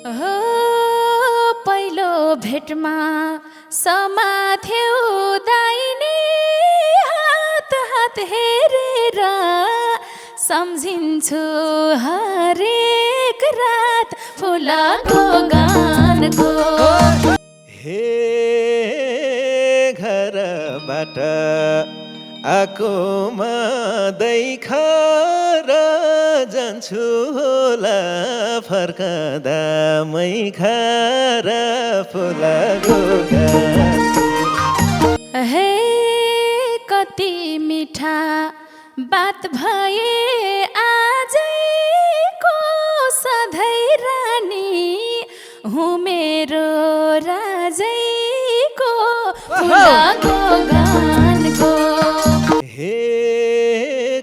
हो पहिलो भेटमा समाथ्यौ दाहिने हात हात हेरेर सम्झिन्छु हरेक रात फुलको गानको हे घरबाट आको देखर जान्छु होला फर्कदा मै खार फुलको हे कति मिठा बात भए आजैको सधैँ रानी हुँ मेरो राजैको फुलको गानको हे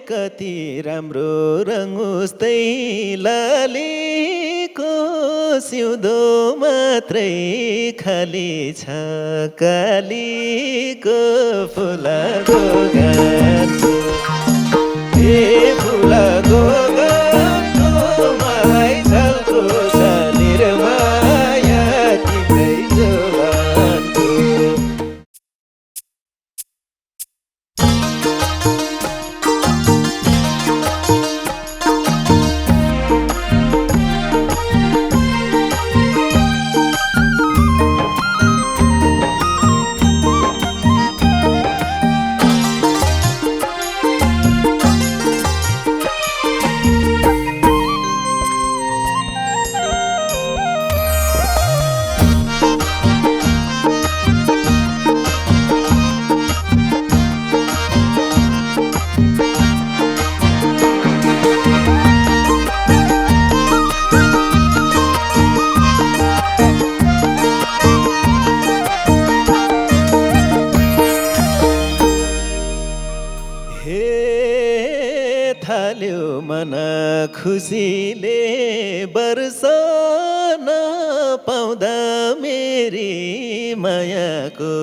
कति राम्रो रङ उस्तै लालीको सिउँदो मात्रै खाली छ कालीको फुलको गानको हे फुलको गानको मलाई झल्को छ निर्माया तिम्रै जोवानको थाल्यो मन खुसीले बर्सन पाउँदा मेरी मायाको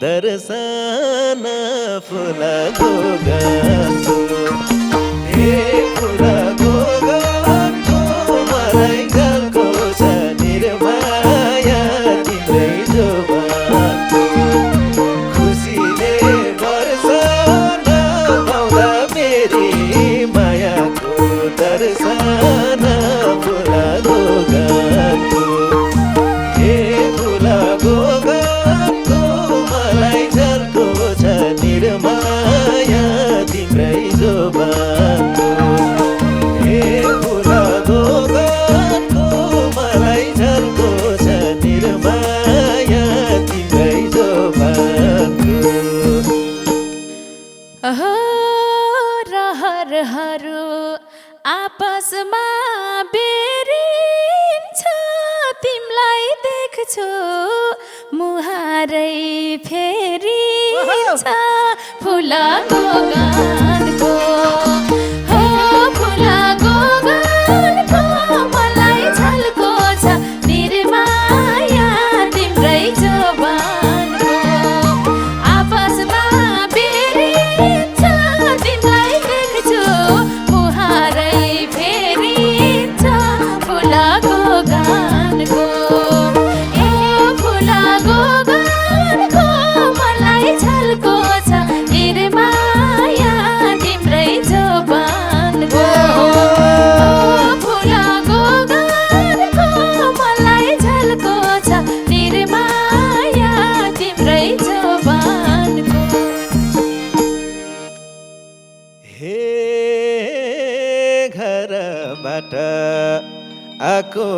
दर्शन फुलको गानको हे फुलको गानको मलाई झल्को छ निर्माया तिम्रै जोवानको खुसीले बर्सन पाउँदा मेरी मायाको दर्शन फुलको गानको हे फुलको गानको मलाई झल्को छ निर्माया तिम्रै जोवानको हे फुलको गानको मलाई झल्को छ निर्माया तिम्रै जोवानको हो रहरहरू आपसमा बेरिन्छ तिमलाई देख्छु मुहारै फेरिन्छ फुलको गानको हो फुलको गानको मलाई झल्को छ निर्माया तिम्रै जोवानको आपसमा बेरिन्छ तिमलाई देख्छु मुहारै फेरिन्छ फुलको गानको ए फुलको गानको मलाई झल्को छ निर्माया तिम्रै जोवानको फुलको गानको मलाई झल्को छ निर्माया तिम्रै जोवानको हे घरबाट आको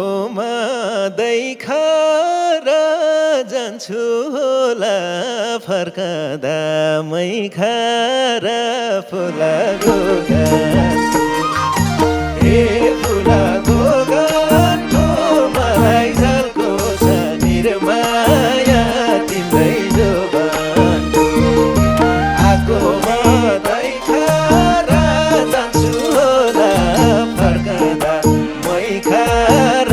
देखर जान्छु होला फर्कदा मै खार फुलको गानको हे फुलको गानको मलाई झल्को छ निर्माया तिम्रै जोवानको आको देखर जान्छु होला फर्कदा मै खार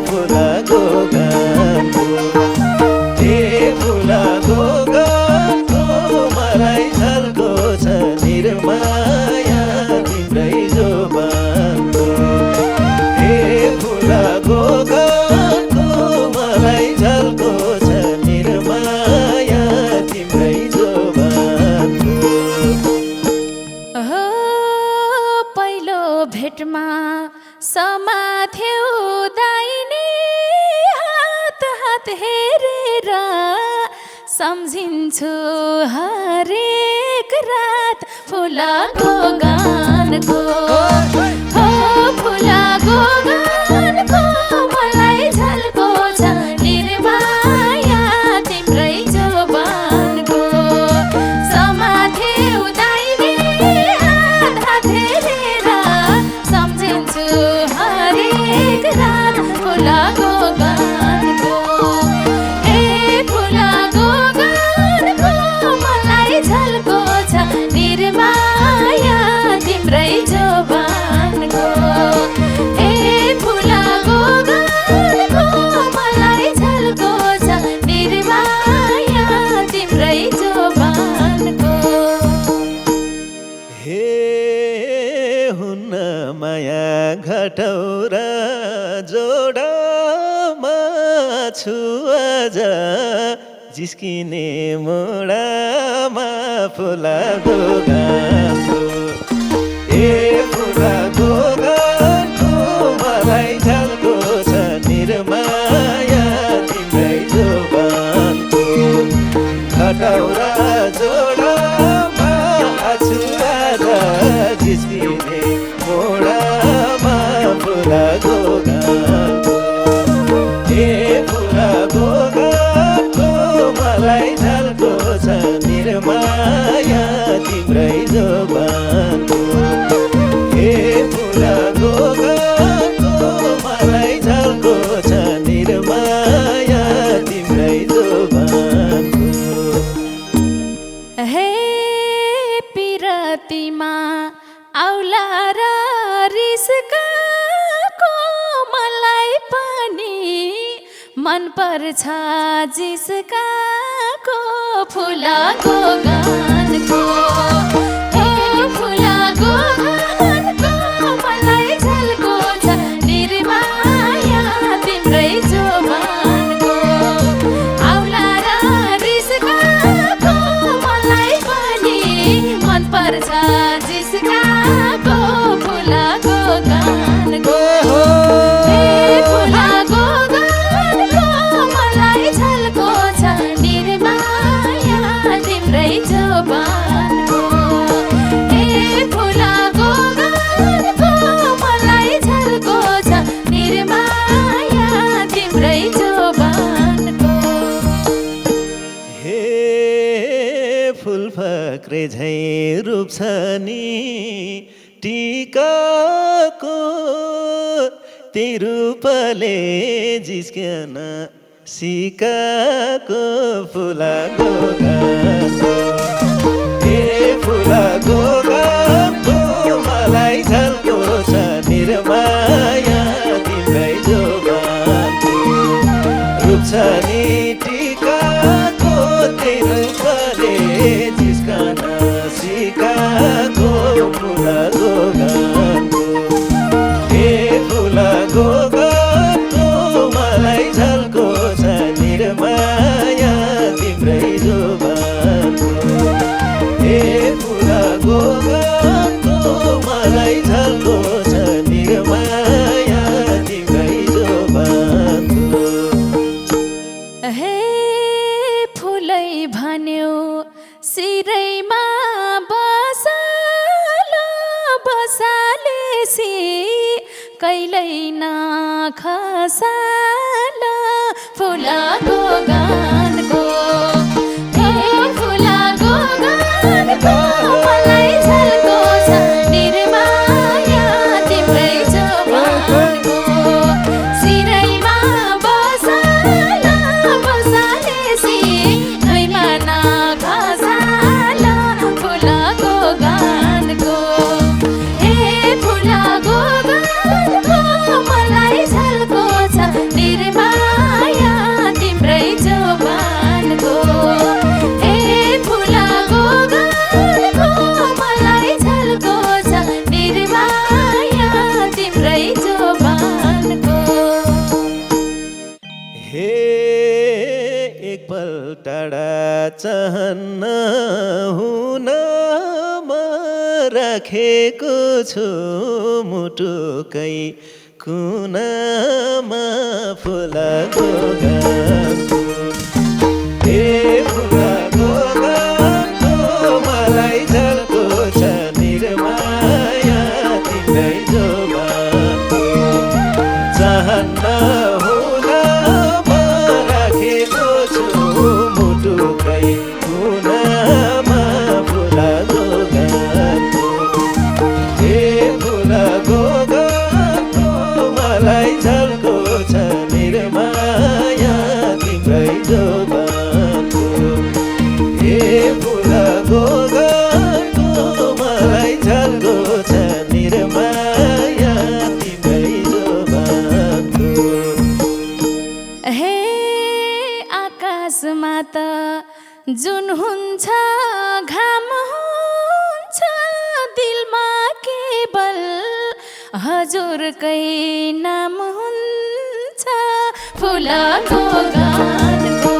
फुलको गानको हे फुलको गानको मलाई झल्को छ निर्माया तिम्रै जोवानको हे फुलको गानको सम्झिन्छु हरेक रात फुलाको गानको हो फुलाको गानको मलाई झल्को छ निर्माया तिम्रै जोबानको समाथे उदाइने हात हातेर सम्झिन्छु हरेक रात फुलाको गानको ए फुलाको गानको मलाई झल्को छ निर्माया तिम्रै जोबानको ए फुलाको गानको मलाई झल्को छ निर्माया तिम्रै जोबानको हे हुन्न माया घटौरा जोडामा छु आज जिस्किने मोडामा फुलाको गानको ए फुलाको गानको मलाई झल्को छ निर्माया तिम्रै जोबानको घटौरा जोडामा छु आज जिस्किने मोडामा फुलाको गानको ए फुलाको गानको मलाई झल्को छ निर्माया तिम्रै जोबानको ए फुलाको गानको मलाई झल्को छ निर्माया तिम्रै जोबानको हे पिरतीमा आउला र रिस्काको मलाई पनि मन पर्छ जिस्काको फुलाको गानको हे फुलाको गानको मलाई झल्को छ निर्माया तिम्रै जोबानको आउला र रिस्काको मलाई पनि मन पर्छ जिस्काको फुलाको गानको हे फुलाको गानको मलाई झल्को छ निर्माया तिम्रै जोबानको हे फुलाको गानको मलाई झल्को छ निर्माया तिम्रै जोबानको हे फुल फक्रे झै रूप छ नि टिकाको त्यही रूपले जिस्कन सिकाको फुलाको गानको हे फुलाको गानको मलाई झल्को छ निर्माया तिम्रै जोबानको रूप छ नि टिकाको त्यही रूपले जिस्कन सिकाको फुलाको गानको हे फुलाको गानको मलाई झल्को छ निर्माया तिम्रै जोबानको हे फुलाको गानको मलाई झल्को छ निर्माया तिम्रै जोबानको हे फुलै भन्यो सिरैमा बसालो बसालेसी कहिल्यै नखसालो फुलाको गानको हे फुलाको गानको मलाई झल्को छ निर्माया तिम्रै जोबानको सिरैमा बसालो बसालेसी कहिल्यै नखसालो फुलाको गानको हे फुलाको गानको मलाई झल्को छ निर्माया तिम्रै जोबानको हे फुलाको गानको मलाई झल्को छ निर्माया तिम्रै जोबानको हे एकपल्ट टाढा चाहन्न हुन म राखेको छु मुटुकै कुनामा फुलाको गानको हे फुल जुन हुन्छ घाम हुन्छ दिलमा केवल हजुरकै नाम हुन्छ फुलको गानको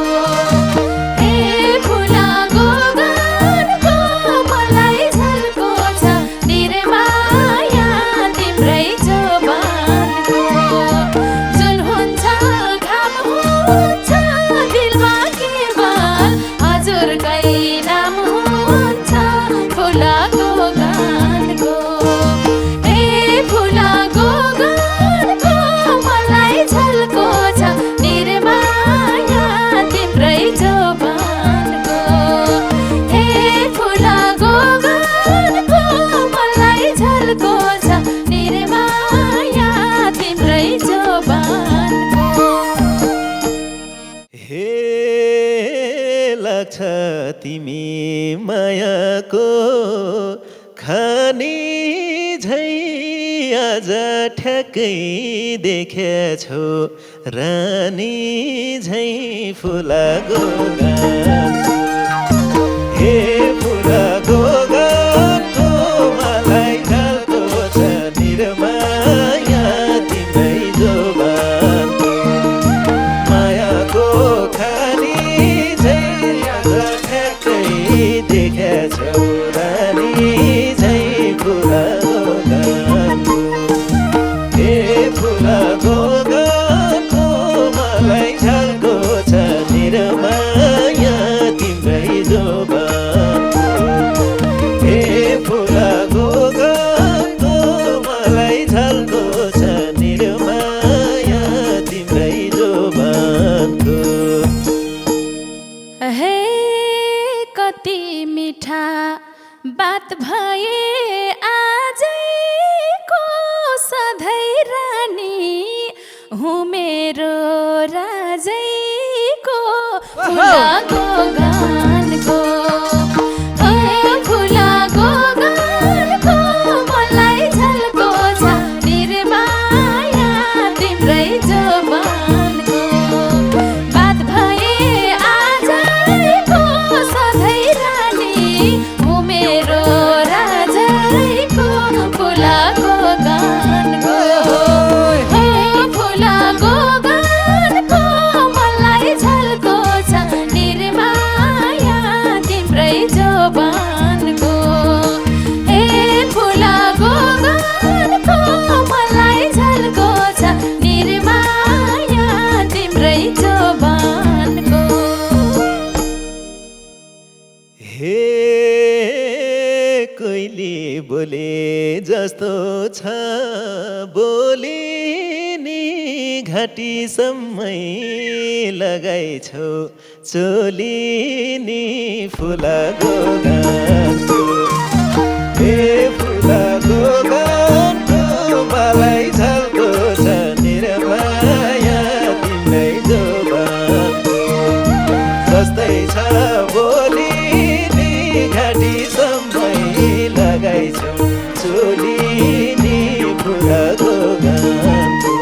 हे फुलको गानको मलाई झल्को छ निर्माया तिम्रै जोबानको जुन हुन्छ घाम हुन्छ दिलमा केवल हजुरकै नाम हुन्छ फुलको गानको हे फुलको गानको मलाई झल्को छ निर्माया तिम्रै जोबानको हे फुलको गानको मलाई झल्को छ निर्माया तिम्रै जोबानको हे लाग्छ तिमी मायाको खानी झै आज ठ्याक्कै देखेछौ रानी झै फुलको गानको हे फुलको गानको मलाई झल्को छ निर्माया तिम्रै जोबानको मायाको खानी झै आज ठ्याक्कै देखेछौ रानी झै फुलको गानको हे फुलको गानको मलाई झल्को छ निर्माया तिम्रै जोबानको हे फुलको गानको मलाई झल्को छ निर्माया तिम्रै जोबानको हे कति मिठा बात भए आजैको सधैँ रानी हुँ मेरो राजैको फुलको गानको हे फुलको गानको मलाई झल्को छ निर्माया तिम्रै जोबानको बात भए आजैको सधैँ रानी हुँ मेरो राजैको फुलको गानको हे फुलको गानको मलाई झल्को छ निर्माया तिम्रै जोबानको हे फुलको गानको मलाई झल्को छ निर्माया तिम्रै जोबानको हे कोइली बोले जस्तो छ बोली नि घाँटीसम्मै लगाइछौ चोली नि फुलको गानको हे फुलको गानको मलाई झल्को छ निर्माया तिम्रै जोबानको जस्तै छ बोली नि घाँटीसम्मै लगाइछौ चोली नि फुलको गानको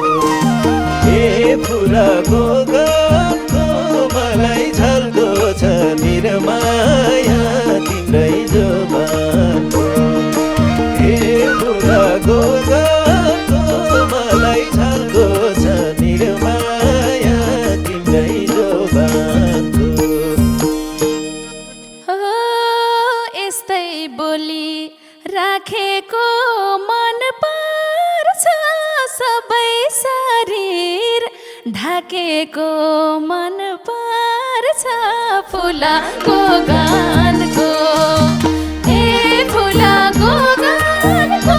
हे फुलको गानको मलाई झल्को छ निर्माया तिम्रै जोबानको हे फुलको गानको मलाई झल्को छ निर्माया तिम्रै जोबानको हो यस्तै बोली राखेको मन पर्छ सबै शरीर ढाकेको मन पर्छ फुलको गानको हे फुलको गानको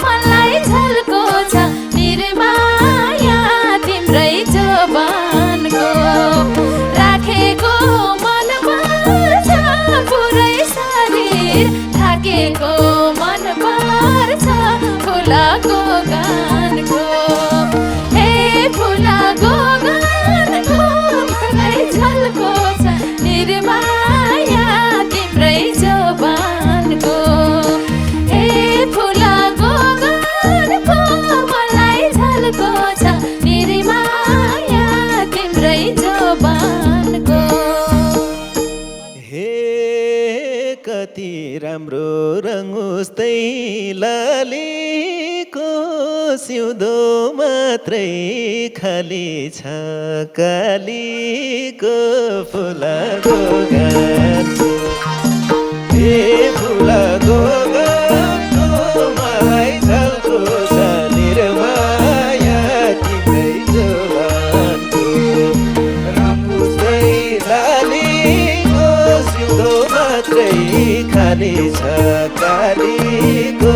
मलाई झल्को छ निर्माया तिम्रै जोबानको राखेको मन पर्छ पुरै शरीर ढाकेको मन पर्छ फुलको गानको हे फुलको गानको मलाई झल्को छ निर्माया तिम्रै जोबानको राम्रो रङ उस्तै लालीको सिउँदो मात्रै खाली छ कालीको फुलाको गानको ए फुलाको गानको मलाई झल्को छ निर्माया तिम्रै जोबानको रङ उस्तै लालीको सिउँदो मात्रै खाली छ कालीको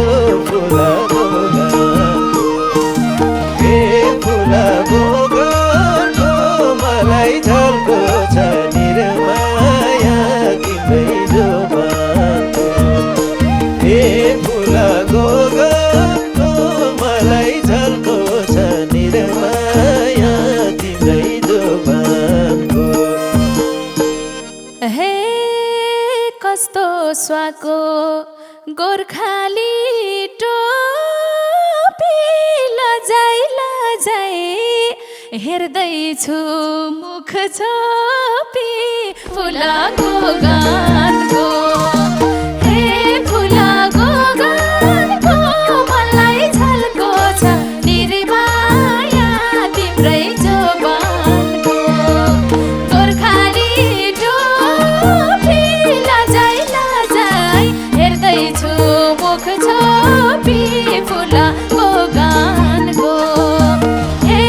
फुलाको गानको ए फुलाको गानको मलाई झल्को छ निर्माया तिम्रै जोबानको ए फुलाको गानको मलाई झल्को छ निर्माया तिम्रै जोबानको हे कस्तो स्वाको गोर्खाली टोपी लजाइ लजाइ हेर्दैछु मुख छोपी फुलाको गानको हे फुलाको गानको मलाई झल्को छ निर्माया तिम्रै जोबानको गोर्खाली टोपी लजाइ लजाइ हेर्दैछु मुख छोपी फुलाको गानको हे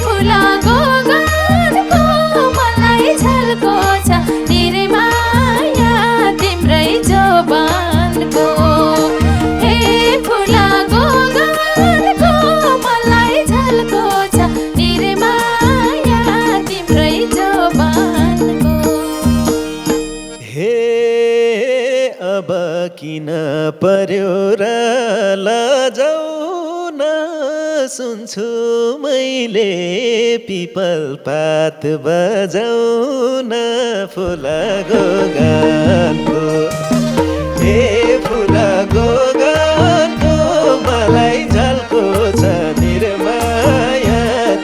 फुलाको गानको मलाई झल्को छ निर्माया तिम्रै जोबानको हे फुलाको गानको मलाई झल्को छ निर्माया तिम्रै जोबानको हे अब किन पर्यो र लजाउन सुन्छु मैले पिपल पात बजाउन फुलाको गानको हे फुलाको गानको मलाई झल्को छ निर्माया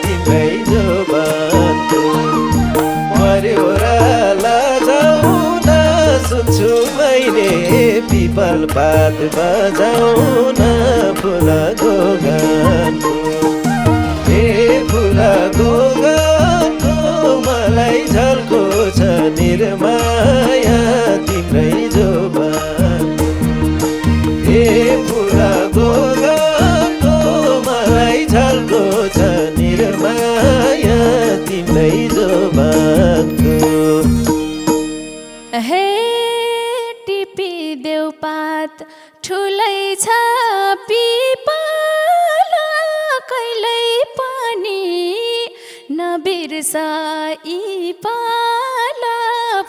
तिम्रै जोबानको पर्यो र लजाउन सुन्छु मैले पिपल पात बजाउन फुलाको गानको हे फुलाको गानको मलाई झल्को छ निर्माया तिम्रै जोबानको हे फुलाको गानको मलाई झल्को छ निर्माया तिम्रै जोबानको हे टिपी देउपात ठुलै छ पिपल कहिल्यै पनि नबिर्साई पाल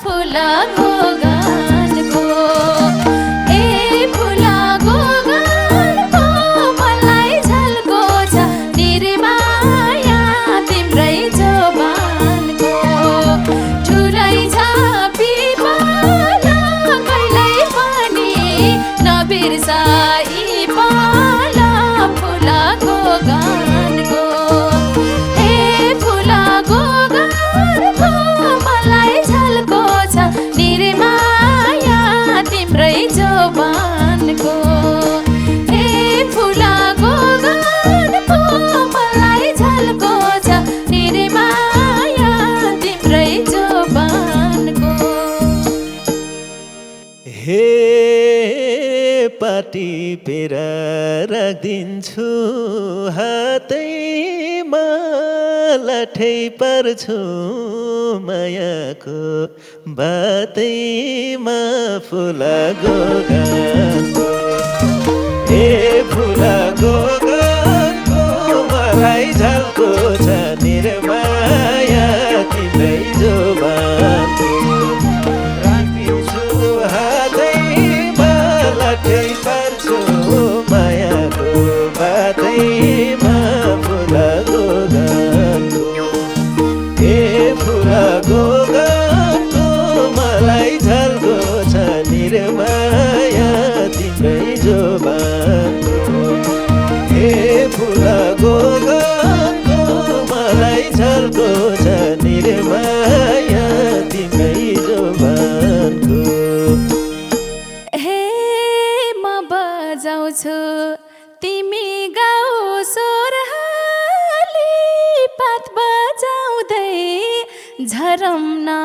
फुलाको गानको ए फुलाको गानको मलाई झल्को छ निर्माया तिम्रै जोबानको ठुलै छ पिपल कहिल्यै पनि नबिर्साई पाल फुलाको गानको हे फुलाको गानको मलाई झल्को छ निर्माया तिम्रै जोबानको हे फुलाको गानको मलाई झल्को छ निर्माया तिम्रै जोबानको हे पाटी पेर राखिदिन्छु हातैमा लाठै पर्छु मायाको बातैमा फुलाको गानको हे फुलाको गानको मलाई झल्को छ निर्माया तिम्रै जोबानको राखिदिन्छु हातैमा लाठै पर्छु मायाको बातैमा फुलाको गानको हे फुलाको गानको मलाई झल्को छ निर्माया तिम्रै जोबानको हे फुलाको गानको मलाई झल्को छ निर्माया तिम्रै जोबानको हे झरमना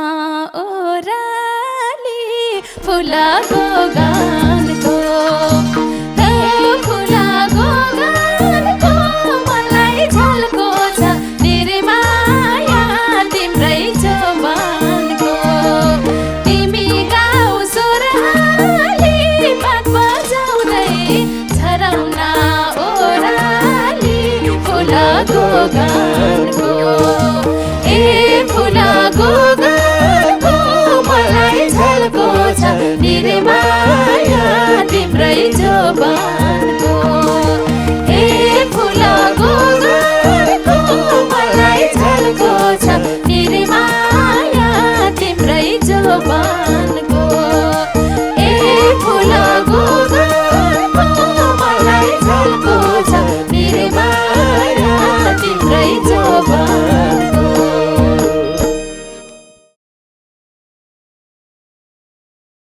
ओराली फुलाको गानको हे फुलाको गानको मलाई झल्को छ निर्माया तिम्रै जोबानको तिमी गाउँ सोराली बात बजाउँदै झरमना ओराली फुलाको गानको ए फुलाको गानको मलाई झल्को छ निर्माया तिम्रै जोबान